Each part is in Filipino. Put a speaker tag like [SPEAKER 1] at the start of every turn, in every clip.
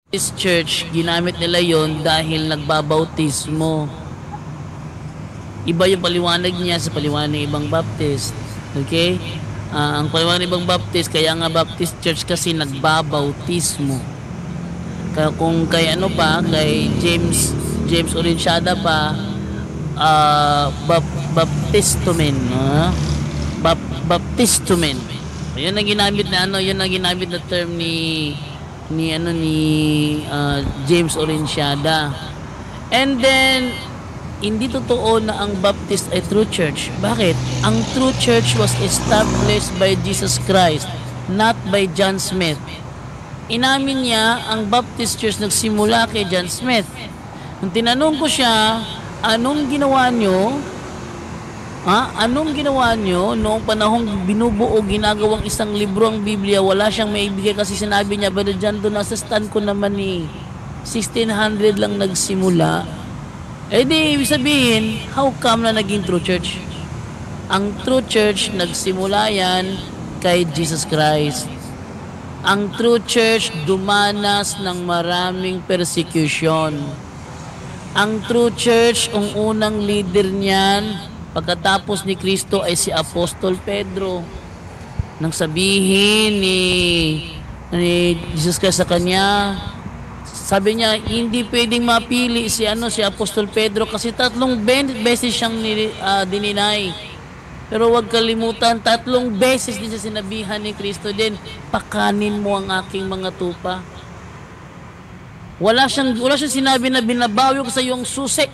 [SPEAKER 1] This church, ginamit nila yon dahil nagbabautismo. Iba yung paliwanag niya sa paliwanag ng ibang Baptist. Okay? Ang paliwanag ng ibang Baptist, kaya nga Baptist Church kasi nagbabautismo. Kaya kung kay ano pa, kay James Orintiada pa, baptistumen. Baptistumen. Yun ang ginamit na yun ang ginamit na term ni James Orintiada. And then hindi totoo na ang Baptist ay true church. Bakit? Ang true church was established by Jesus Christ, not by John Smith. Inamin niya ang Baptist church nagsimula kay John Smith. Nung tinanong ko siya, anong ginawa nyo? Anong ginawa nyo noong panahong binubuo, ginagawang isang libro ang Biblia, wala siyang maibigay kasi sinabi niya, Brother John, doon nasa stand ko naman 1600 lang nagsimula. Eh di, ibig sabihin, how come na naging true church? Ang true church, nagsimula yan kay Jesus Christ. Ang true church, dumanas ng maraming persecution. Ang true church, ang unang leader niyan, pagkatapos ni Kristo ay si Apostol Pedro. Nang sabihin ni Jesus Christ sa kanya, sabi niya, hindi pwedeng mapili si Apostol Pedro kasi 3 beses siyang dininay. Pero huwag kalimutan, 3 beses din siya sinabihan ni Kristo din, pakanin mo ang aking mga tupa. Wala siyang sinabi na binabawi ko sa iyong susi.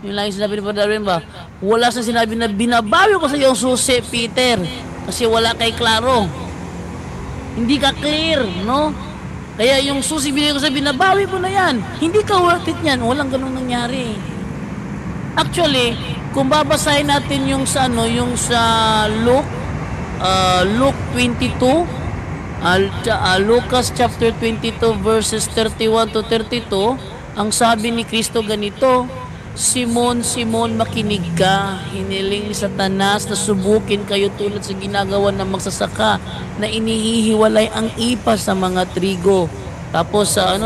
[SPEAKER 1] Yung lang yung sinabi ni Brother Ren ba? Wala siyang sinabi na binabawi ko sa iyong susi, Peter. Kasi wala kay klaro. Hindi ka clear, no? Kaya yung susi binigay ko sa binabawi mo na yan. Hindi ka worth it yan. Walang ganun nangyari. Actually, kung babasahin natin yung sa Luke 22, Lucas chapter 22 verses 31 to 32, ang sabi ni Kristo ganito, Simon, Simon, makinig ka. Hiniling ni Satanas na subukin kayo tulad sa ginagawa ng magsasaka na inihihiwalay ang ipa sa mga trigo. Tapos sa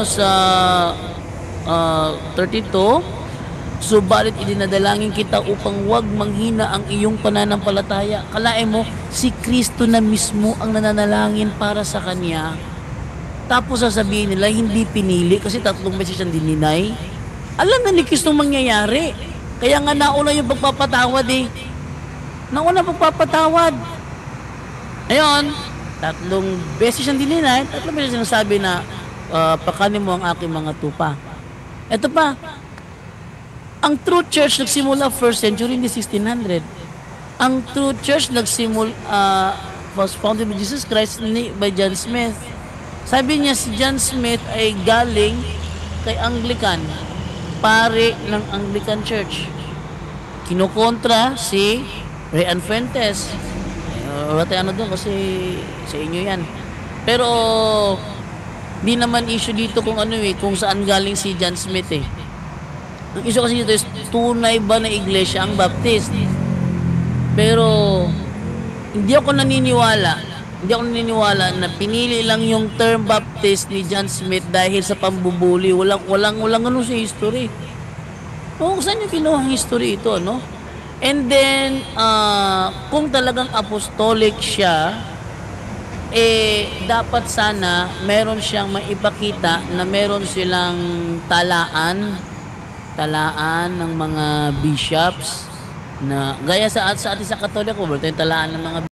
[SPEAKER 1] 32, subalit idinadalangin kita upang wag manghina ang iyong pananampalataya. Kalae mo, si Kristo na mismo ang nananalangin para sa kanya. Tapos sasabihin nila, hindi pinili kasi 3 beses siyang dininay. Alam na ni Kristo mangyayari. Kaya nga nauna yung pagpapatawad Nauna pagpapatawad. Ngayon, 3 beses siyang dininay, 3 beses siyang sabi na, pakanin mo ang aking mga tupa. Ito pa, ang true church nagsimula 1st century, hindi 1600. Ang true church was founded by Jesus Christ by John Smith. Sabi niya si John Smith ay galing kay Anglican, pare ng Anglican Church. Kinukontra si Ryan Fuentes. Wala tayo doon kasi sa inyo yan. Pero di naman issue dito kung kung saan galing si John Smith Ang issue kasi dito is tunay ba na iglesia ang Baptist. Pero hindi ako naniniwala na pinili lang yung term Baptist ni John Smith dahil sa pambubuli. Walang ano sa history. Kung saan yung kinuha ang history ito, no? And then, kung talagang apostolic siya, dapat sana meron siyang maipakita na meron silang talaan ng mga bishops na gaya sa atin sa Katoliko, meron tayong talaan ng mga